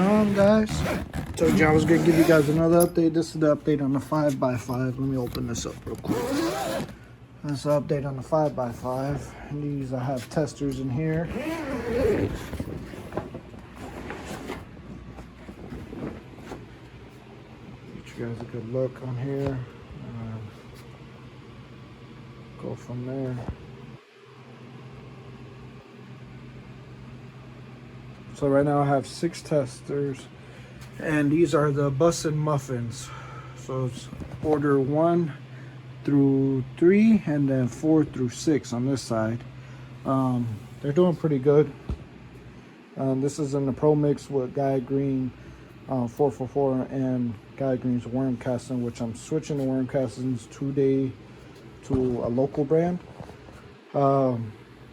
on, guys? Told you I was gonna give you guys another update. This is the update on the 5x5. Let me open this up real quick. That's the update on the 5x5. And these, I have testers in here. Get you guys a good look on here. Go from there. So right now I have 6 testers, and these are the BUSSIN muffins. So it's order 1 through 3 and then 4 through 6 on this side. They're doing pretty good. This is in the Pro Mix with Guy Green 444 and Guy Green's worm casting, which I'm switching the worm castings today to a local brand.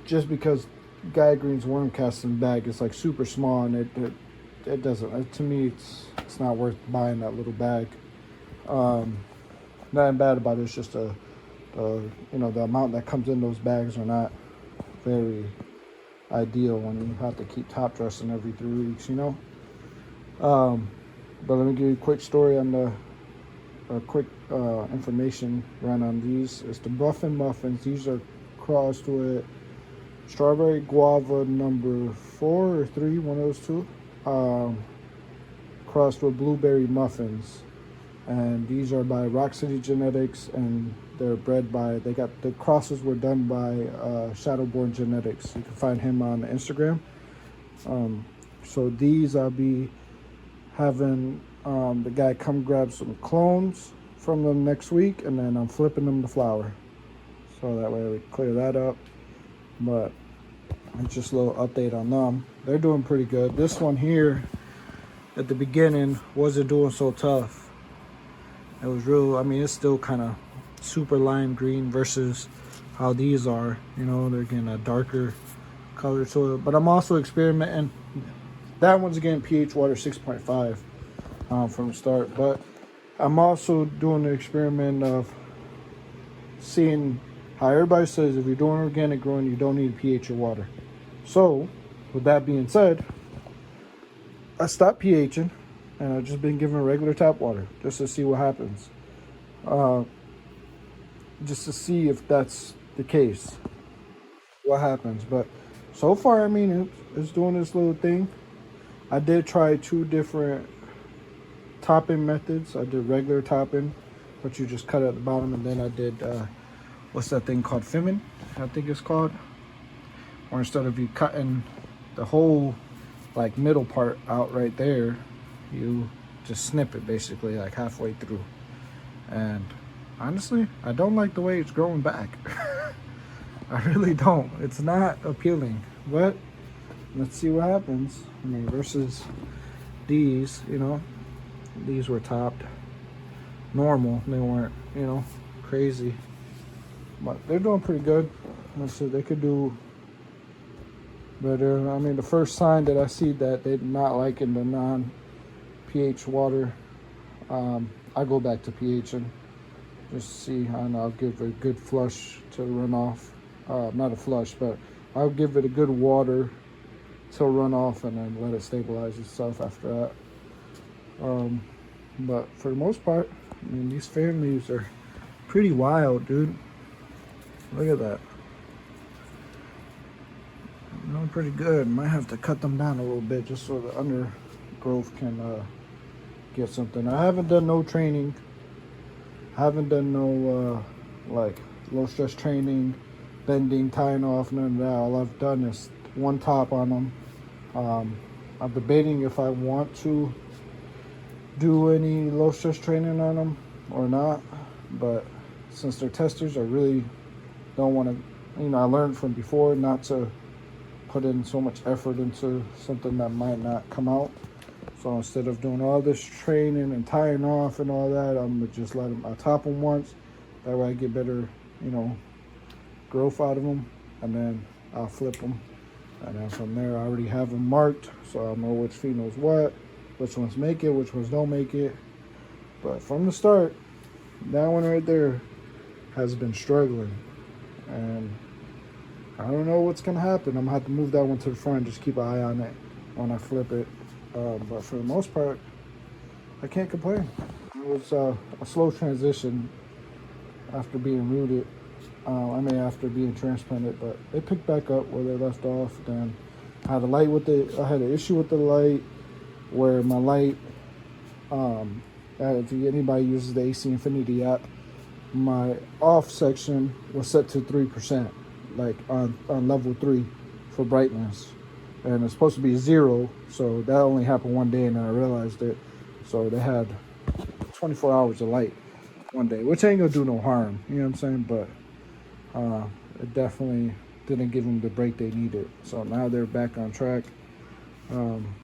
Just because Guy Green's worm casting bag is like super small, and it doesn't, to me it's not worth buying that little bag. Nothing bad about it, it's just you know, the amount that comes in those bags are not very ideal when you have to keep top dressing every 3 weeks, you know. But let me give you a quick story on the quick information run on these. It's the BUSSIN muffins. These are crossed with strawberry guava number 4 or 3, one of those two, crossed with blueberry muffins. And these are by Rock City Genetics, and they're bred by, the crosses were done by Shadowborn Genetics. You can find him on Instagram. So these I'll be having the guy come grab some clones from them next week, and then I'm flipping them to flower. So that way we clear that up. But it's just a little update on them. They're doing pretty good. This one here at the beginning wasn't doing so tough. It was real, I mean, it's still kind of super lime green versus how these are. You know, they're getting a darker color to it. But I'm also experimenting. That one's getting pH water 6.5 from the start. But I'm also doing the experiment of seeing how everybody says if you're doing organic growing, you don't need pH or water. So, with that being said, I stopped pHing, and I've just been giving regular tap water just to see what happens. Just to see if that's the case, what happens. But so far, I mean, it's doing this little thing. I did try 2 different topping methods. I did regular topping, but you just cut at the bottom, and then I did what's that thing called, Femin, I think it's called, or instead of you cutting the whole like middle part out right there, you just snip it basically like halfway through. And honestly, I don't like the way it's growing back. I really don't. It's not appealing, but let's see what happens. I mean, versus these, you know, these were topped normal, they weren't, you know, crazy. But they're doing pretty good. Let's see, they could do better. I mean, the first sign that I see that they're not liking the non-pH water, I go back to pH and just see, and I'll give it a good flush to run off. Not a flush, but I'll give it a good water till run off, and then let it stabilize itself after that. But for the most part, I mean, these families are pretty wild, dude. Look at that. Doing pretty good. Might have to cut them down a little bit just so the undergrowth can get something. I haven't done no training. I haven't done no like low stress training, bending, tying off, none of that. All I've done is 1 top on them. I'm debating if I want to do any low stress training on them or not, but since they're testers, I really don't want to, you know, I learned from before not to put in so much effort into something that might not come out. So instead of doing all this training and tying off and all that, I'm gonna just let them, I top them once, that way I get better, you know, growth out of them, and then I'll flip them. And then from there, I already have them marked, so I'll know which feed knows what, which ones make it, which ones don't make it. But from the start, that one right there has been struggling, and I don't know what's gonna happen. I'm gonna have to move that one to the front, just keep an eye on it when I flip it. But for the most part, I can't complain. It was a slow transition after being rooted. After being transplanted, but they picked back up where they left off. Then I had I had an issue with the light where my light, if anybody uses the AC Infinity app, my off section was set to 3%, like on level 3 for brightness, and it's supposed to be 0. So that only happened one day, and then I realized it. So they had 24 hours of light one day, which ain't gonna do no harm, you know what I'm saying? But it definitely didn't give them the break they needed. So now they're back on track.